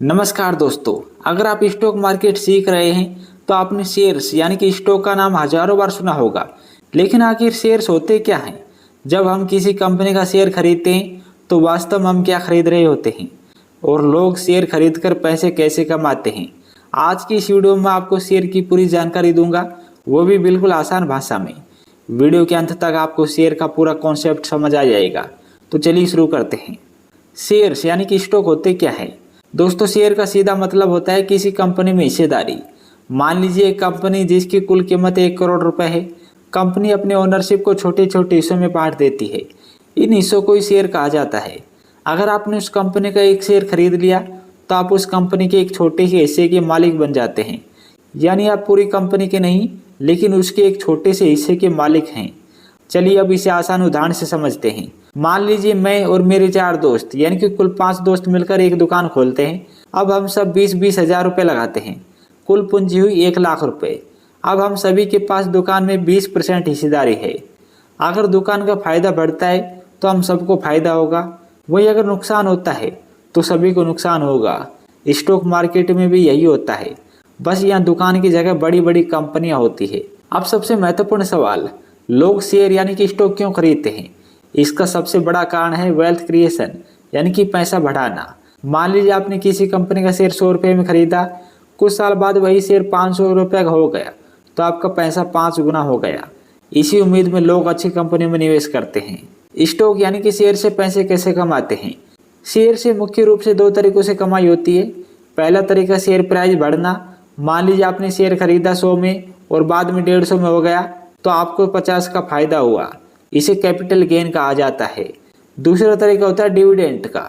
नमस्कार दोस्तों, अगर आप स्टॉक मार्केट सीख रहे हैं तो आपने शेयर्स यानी कि स्टॉक का नाम हजारों बार सुना होगा। लेकिन आखिर शेयर्स होते क्या हैं? जब हम किसी कंपनी का शेयर खरीदते हैं तो वास्तव में हम क्या खरीद रहे होते हैं और लोग शेयर खरीदकर पैसे कैसे कमाते हैं। आज की इस वीडियो में आपको शेयर की पूरी जानकारी दूंगा, वो भी बिल्कुल आसान भाषा में। वीडियो के अंत तक आपको शेयर का पूरा कॉन्सेप्ट समझ आ जाएगा। तो चलिए शुरू करते हैं। शेयर्स यानी कि स्टॉक होते क्या है? दोस्तों, शेयर का सीधा मतलब होता है किसी कंपनी में हिस्सेदारी। मान लीजिए एक कंपनी जिसकी कुल कीमत 1 करोड़ रुपए है। कंपनी अपने ओनरशिप को छोटे छोटे हिस्सों में बांट देती है। इन हिस्सों को ही शेयर कहा जाता है। अगर आपने उस कंपनी का एक शेयर खरीद लिया तो आप उस कंपनी के एक छोटे से हिस्से के मालिक बन जाते हैं। यानी आप पूरी कंपनी के नहीं, लेकिन उसके एक छोटे से हिस्से के मालिक हैं। चलिए अब इसे आसान उदाहरण से समझते हैं। मान लीजिए मैं और मेरे 4 दोस्त यानी कि कुल 5 दोस्त मिलकर एक दुकान खोलते हैं। अब हम सब 20-20 हजार रुपये लगाते हैं। कुल पूंजी हुई 1 लाख रुपए। अब हम सभी के पास दुकान में 20% हिस्सेदारी है। अगर दुकान का फायदा बढ़ता है तो हम सबको फायदा होगा, वही अगर नुकसान होता है तो सभी को नुकसान होगा। स्टॉक मार्केट में भी यही होता है, बस यहाँ दुकान की जगह बड़ी बड़ी कंपनियां होती है। अब सबसे महत्वपूर्ण सवाल, लोग शेयर यानी कि स्टॉक क्यों खरीदते हैं? इसका सबसे बड़ा कारण है वेल्थ क्रिएशन यानी कि पैसा बढ़ाना। मान लीजिए आपने किसी कंपनी का शेयर 100 रुपये में खरीदा, कुछ साल बाद वही शेयर 500 रुपये का हो गया तो आपका पैसा 5 गुना हो गया। इसी उम्मीद में लोग अच्छी कंपनी में निवेश करते हैं। स्टॉक यानी कि शेयर से पैसे कैसे कमाते हैं? शेयर से मुख्य रूप से 2 तरीकों से कमाई होती है। पहला तरीका शेयर प्राइस बढ़ना। मान लीजिए आपने शेयर खरीदा 100 में और बाद में 150 में हो गया तो आपको 50 का फायदा हुआ। इसे कैपिटल गेन कहा जाता है। दूसरा तरीका होता है डिविडेंड का।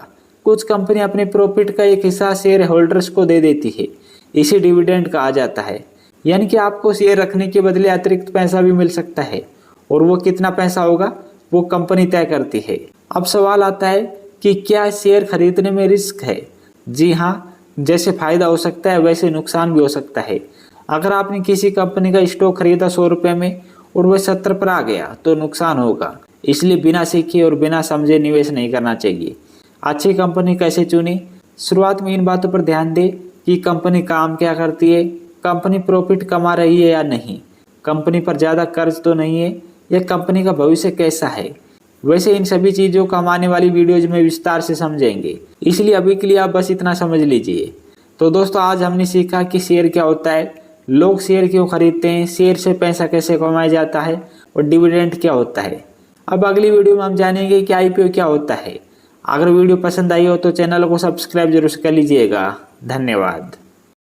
कुछ कंपनी अपने प्रॉफिट का एक हिस्सा शेयर होल्डर्स को दे देती है, इसे डिविडेंड कहा जाता है। यानी कि आपको शेयर रखने के बदले अतिरिक्त पैसा भी मिल सकता है और वो कितना पैसा होगा वो कंपनी तय करती है। अब सवाल आता है कि क्या शेयर खरीदने में रिस्क है? जी हाँ, जैसे फायदा हो सकता है वैसे नुकसान भी हो सकता है। अगर आपने किसी कंपनी का स्टॉक खरीदा 100 रुपये में और वह 70 पर आ गया तो नुकसान होगा। इसलिए बिना सीखे और बिना समझे निवेश नहीं करना चाहिए। अच्छी कंपनी कैसे चुनी? शुरुआत में इन बातों पर ध्यान दें कि कंपनी काम क्या करती है, कंपनी प्रॉफिट कमा रही है या नहीं, कंपनी पर ज़्यादा कर्ज तो नहीं है, या कंपनी का भविष्य कैसा है। वैसे इन सभी चीज़ों को हम आने वाली वीडियोज में विस्तार से समझेंगे, इसलिए अभी के लिए आप बस इतना समझ लीजिए। तो दोस्तों, आज हमने सीखा कि शेयर क्या होता है, लोग शेयर क्यों खरीदते हैं, शेयर से पैसा कैसे कमाया जाता है और डिविडेंड क्या होता है। अब अगली वीडियो में हम जानेंगे कि आईपीओ क्या होता है। अगर वीडियो पसंद आई हो तो चैनल को सब्सक्राइब जरूर कर लीजिएगा। धन्यवाद।